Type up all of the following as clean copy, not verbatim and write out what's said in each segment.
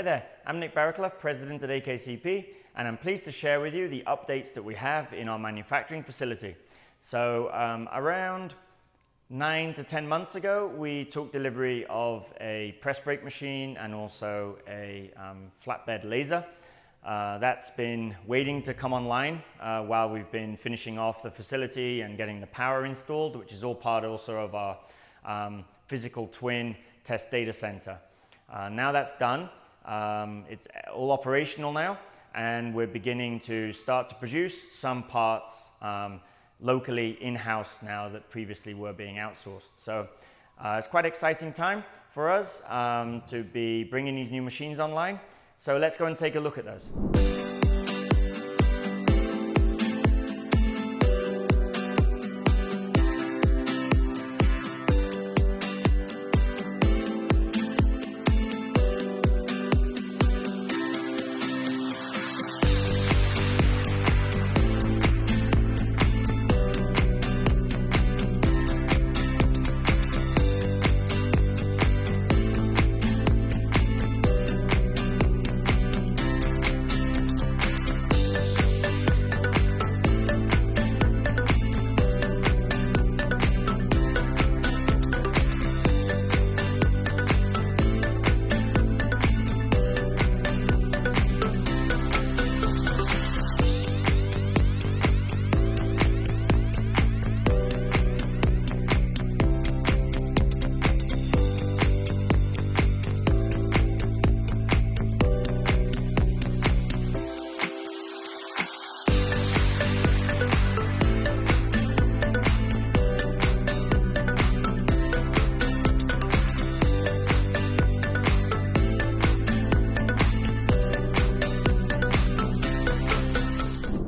there, I'm Nick Barraclough, President at AKCP, and I'm pleased to share with you the updates that we have in our manufacturing facility. So around 9 to 10 months ago, we took delivery of a press brake machine and also a flatbed laser. That's been waiting to come online while we've been finishing off the facility and getting the power installed, which is all part also of our physical twin test data center. Now that's done, it's all operational now, and we're beginning to start to produce some parts locally in-house now that previously were being outsourced. So it's quite an exciting time for us to be bringing these new machines online. So let's go and take a look at those.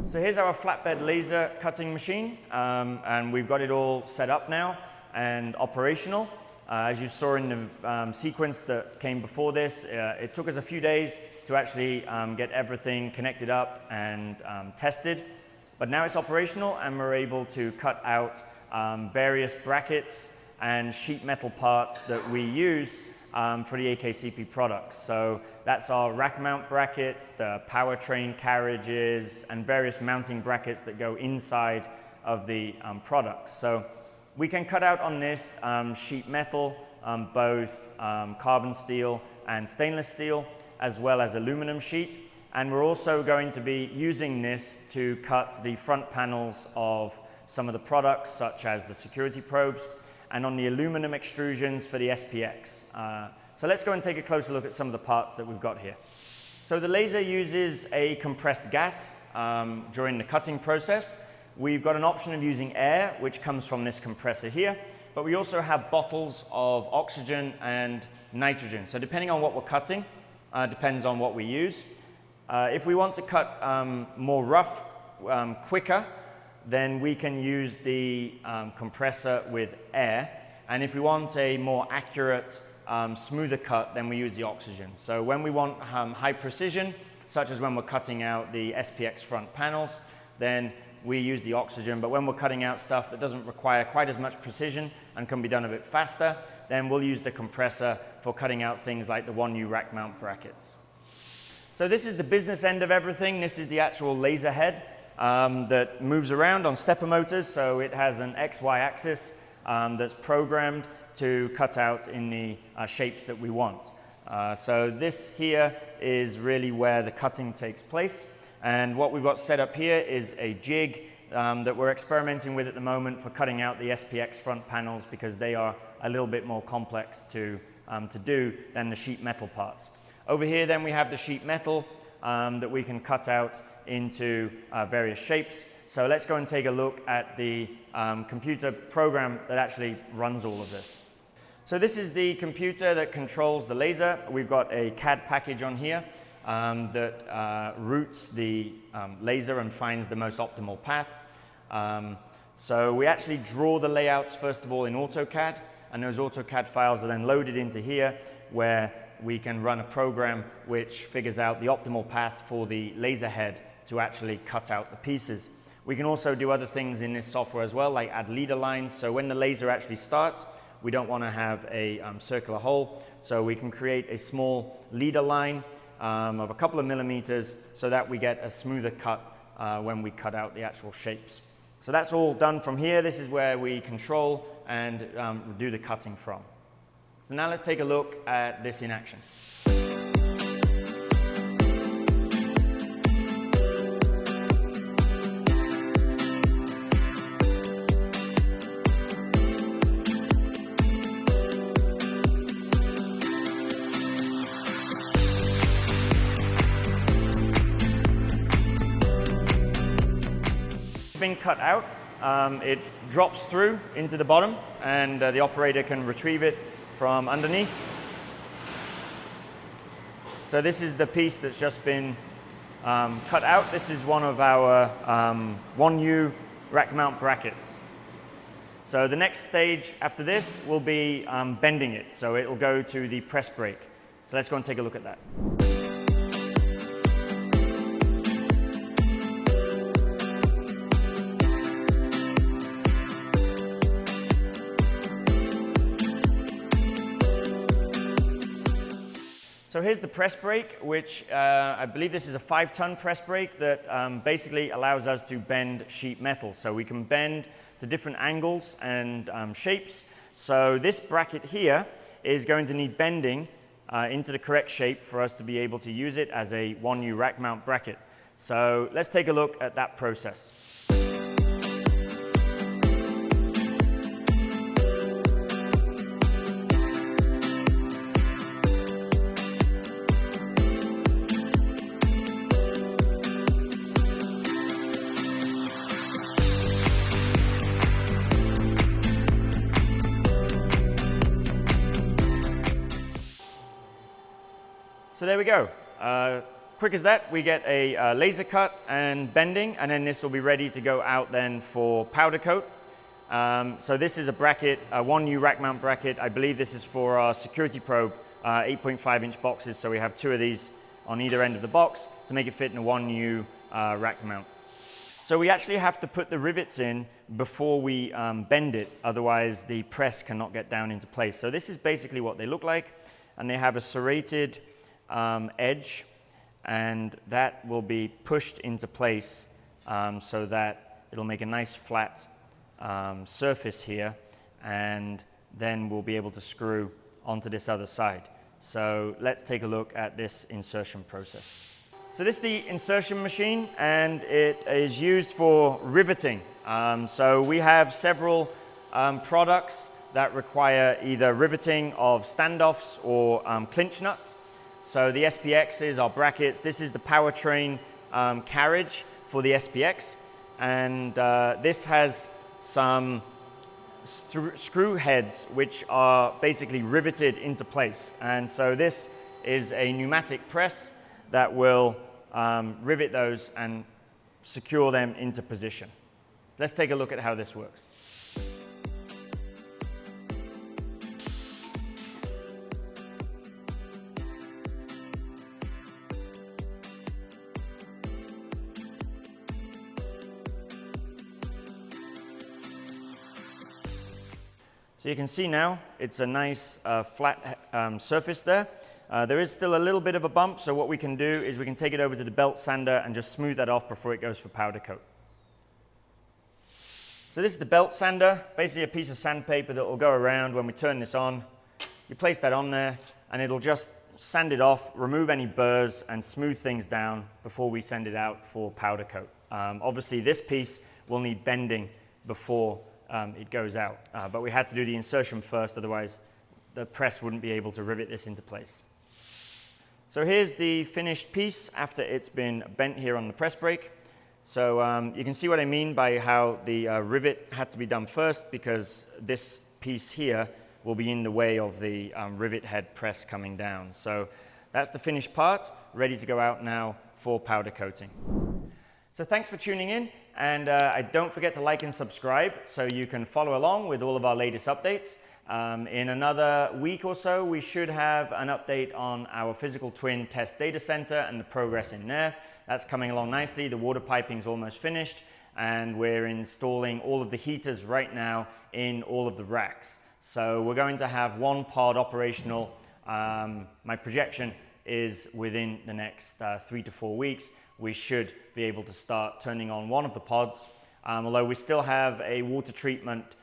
So here's our flatbed laser cutting machine, and we've got it all set up now and operational. As you saw in the sequence that came before this, it took us a few days to actually get everything connected up and tested. But now it's operational and we're able to cut out various brackets and sheet metal parts that we use for the AKCP products. So that's our rack mount brackets, the powertrain carriages, and various mounting brackets that go inside of the products. So we can cut out on this sheet metal, both carbon steel and stainless steel, as well as aluminum sheet. And we're also going to be using this to cut the front panels of some of the products, such as the security probes, and on the aluminum extrusions for the SPX. So let's go and take a closer look at some of the parts that we've got here. So the laser uses a compressed gas during the cutting process. We've got an option of using air, which comes from this compressor here, but we also have bottles of oxygen and nitrogen. So depending on what we're cutting, depends on what we use. If we want to cut more rough, quicker, then we can use the compressor with air. And if we want a more accurate, smoother cut, then we use the oxygen. So when we want high precision, such as when we're cutting out the SPX front panels, then we use the oxygen. But when we're cutting out stuff that doesn't require quite as much precision and can be done a bit faster, then we'll use the compressor for cutting out things like the 1U rack mount brackets. So this is the business end of everything. This is the actual laser head that moves around on stepper motors. So it has an XY axis that's programmed to cut out in the shapes that we want. So this here is really where the cutting takes place. And what we've got set up here is a jig that we're experimenting with at the moment for cutting out the SPX front panels, because they are a little bit more complex to do than the sheet metal parts. Over here then we have the sheet metal that we can cut out into various shapes. So let's go and take a look at the computer program that actually runs all of this. So this is the computer that controls the laser. We've got a CAD package on here that routes the laser and finds the most optimal path. So we actually draw the layouts first of all in AutoCAD, and those AutoCAD files are then loaded into here, where we can run a program which figures out the optimal path for the laser head to actually cut out the pieces. We can also do other things in this software as well, like add leader lines. So when the laser actually starts, we don't want to have a circular hole, so we can create a small leader line of a couple of millimeters so that we get a smoother cut when we cut out the actual shapes. So that's all done from here. This is where we control and do the cutting from. So now let's take a look at this in action. Been cut out, it drops through into the bottom, and the operator can retrieve it from underneath. So this is the piece that's just been cut out. This is one of our 1U rack mount brackets. So the next stage after this will be bending it, so it will go to the press brake. So let's go and take a look at that. So here's the press brake, which I believe this is a 5-ton press brake that basically allows us to bend sheet metal. So we can bend to different angles and shapes. So this bracket here is going to need bending into the correct shape for us to be able to use it as a 1U rack mount bracket. So let's take a look at that process. So there we go. Quick as that, we get a laser cut and bending, and then this will be ready to go out then for powder coat. So this is a bracket, a 1U rack mount bracket. I believe this is for our security probe, 8.5-inch boxes. So we have 2 of these on either end of the box to make it fit in a 1U rack mount. So we actually have to put the rivets in before we bend it, otherwise the press cannot get down into place. So this is basically what they look like, and they have a serrated edge, and that will be pushed into place so that it'll make a nice flat surface here, and then we'll be able to screw onto this other side. So let's take a look at this insertion process. So this is the insertion machine, and it is used for riveting. So we have several products that require either riveting of standoffs or clinch nuts. So the SPXs are brackets. This is the powertrain carriage for the SPX, and this has some screw heads which are basically riveted into place. And so this is a pneumatic press that will rivet those and secure them into position. Let's take a look at how this works. So you can see now it's a nice flat surface there. There is still a little bit of a bump, so what we can do is we can take it over to the belt sander and just smooth that off before it goes for powder coat. So this is the belt sander, basically a piece of sandpaper that will go around when we turn this on. You place that on there and it'll just sand it off, remove any burrs and smooth things down before we send it out for powder coat. Obviously this piece will need bending before it goes out, but we had to do the insertion first, otherwise the press wouldn't be able to rivet this into place. So here's the finished piece after it's been bent here on the press brake. So you can see what I mean by how the rivet had to be done first, because this piece here will be in the way of the rivet head press coming down. So that's the finished part, ready to go out now for powder coating. So thanks for tuning in, and don't forget to like and subscribe so you can follow along with all of our latest updates. In another week or so, we should have an update on our physical twin test data center and the progress in there. That's coming along nicely. The water piping is almost finished, and we're installing all of the heaters right now in all of the racks. So we're going to have one pod operational, my projection, is within the next 3 to 4 weeks, we should be able to start turning on one of the pods. Although we still have a water treatment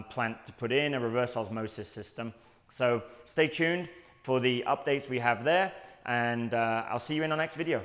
plant to put in, a reverse osmosis system. So stay tuned for the updates we have there, and I'll see you in our next video.